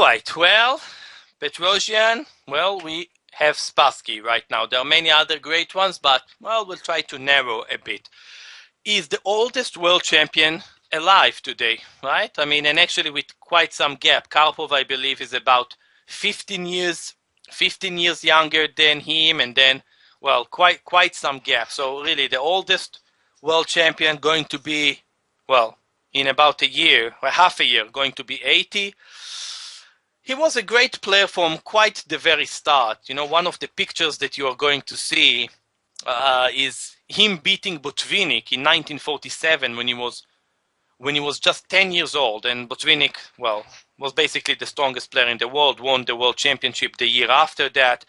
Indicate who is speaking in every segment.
Speaker 1: right, well, Petrosian, well, we have Spassky right now. There are many other great ones, but, well, we'll try to narrow a bit. He's the oldest world champion alive today, right? I mean, and actually with quite some gap. Karpov, I believe, is about 15 years younger than him, and then, well, quite some gap. So really, the oldest world champion going to be, well, in about a year, or half a year, going to be 80. He was a great player from quite the very start. You know, one of the pictures that you are going to see is him beating Botvinnik in 1947 when he was just 10 years old. And Botvinnik, well, was basically the strongest player in the world, won the world championship the year after that.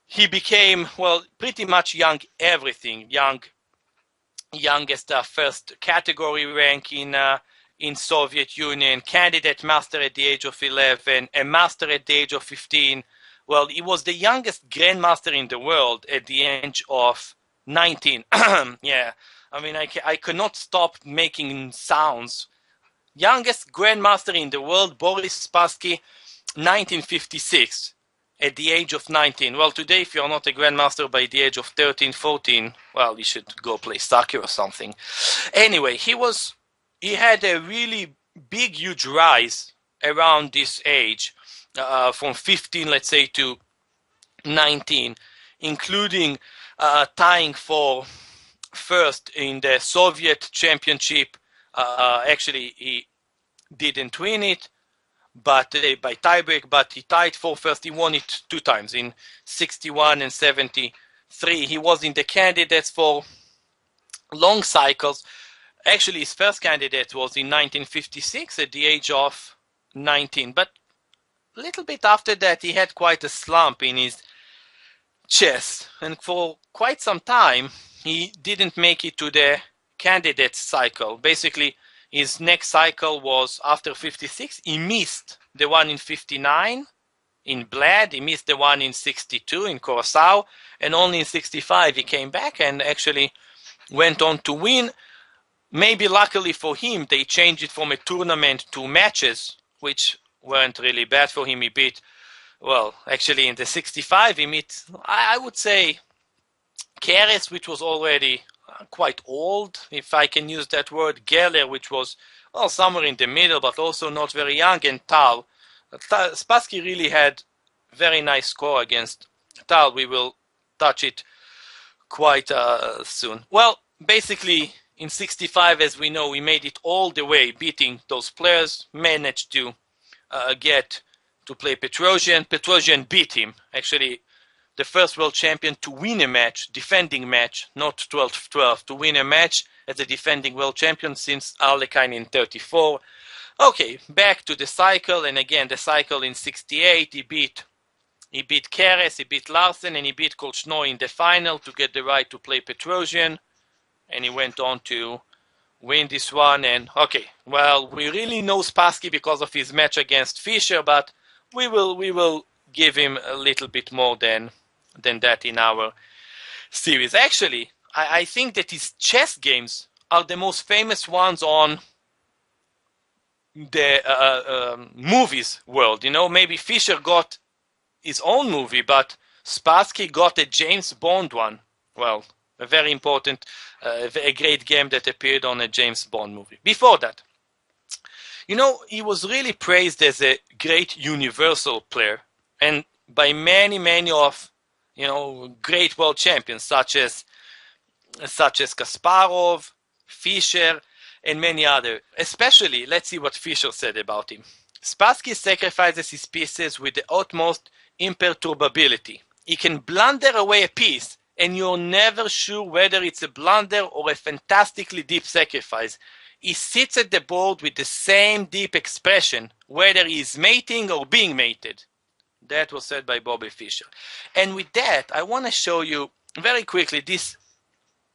Speaker 1: He became, well, pretty much young everything, youngest first category rank in Soviet Union, candidate master at the age of 11, a master at the age of 15. Well, he was the youngest grandmaster in the world at the age of 19. Yeah, I mean, I cannot stop making sounds. Youngest grandmaster in the world, Boris Spassky, 1956, at the age of 19. Well, today, if you're not a grandmaster by the age of 13, 14, well, you should go play soccer or something. Anyway, he had a really big, huge rise around this age, from 15, let's say, to 19, including tying for first in the Soviet championship. Actually, he didn't win it, but by tiebreak, but he tied for first. He won it 2 times, in 61 and 73. He was in the candidates for long cycles. Actually, his first candidate was in 1956 at the age of 19. But a little bit after that, he had quite a slump in his chess. And for quite some time, he didn't make it to the candidate cycle. Basically, his next cycle was after 56. He missed the one in 59 in Bled. He missed the one in 62 in Curacao. And only in 65 he came back and actually went on to win. Maybe luckily for him, they changed it from a tournament to matches, which weren't really bad for him. He beat, well, actually in the 65, he beat, I would say, Keres, which was already quite old, if I can use that word, Geller, which was, well, somewhere in the middle, but also not very young, and Tal. Spassky really had very nice score against Tal. We will touch it quite soon. Well, basically, in 65, as we know, we made it all the way, beating those players, managed to get to play Petrosian. Petrosian beat him. Actually, the first world champion to win a match, defending match, not 12-12, to win a match as a defending world champion since Arlequin in 34. Okay, back to the cycle, and again, the cycle in 68, he beat Keres, he beat Larsen, and he beat Korchnoi in the final to get the right to play Petrosian. And he went on to win this one. And okay, well, we really know Spassky because of his match against Fischer, but we will give him a little bit more than that in our series. Actually, I think that his chess games are the most famous ones on the movies world. You know, maybe Fischer got his own movie, but Spassky got a James Bond one. Well, a very important, a great game that appeared on a James Bond movie. Before that, you know, he was really praised as a great universal player, and by many of, you know, great world champions such as Kasparov, Fischer, and many other. Especially, let's see what Fischer said about him. Spassky sacrifices his pieces with the utmost imperturbability. He can blunder away a piece, and you're never sure whether it's a blunder or a fantastically deep sacrifice. He sits at the board with the same deep expression, whether he is mating or being mated. That was said by Bobby Fischer. And with that, I want to show you very quickly this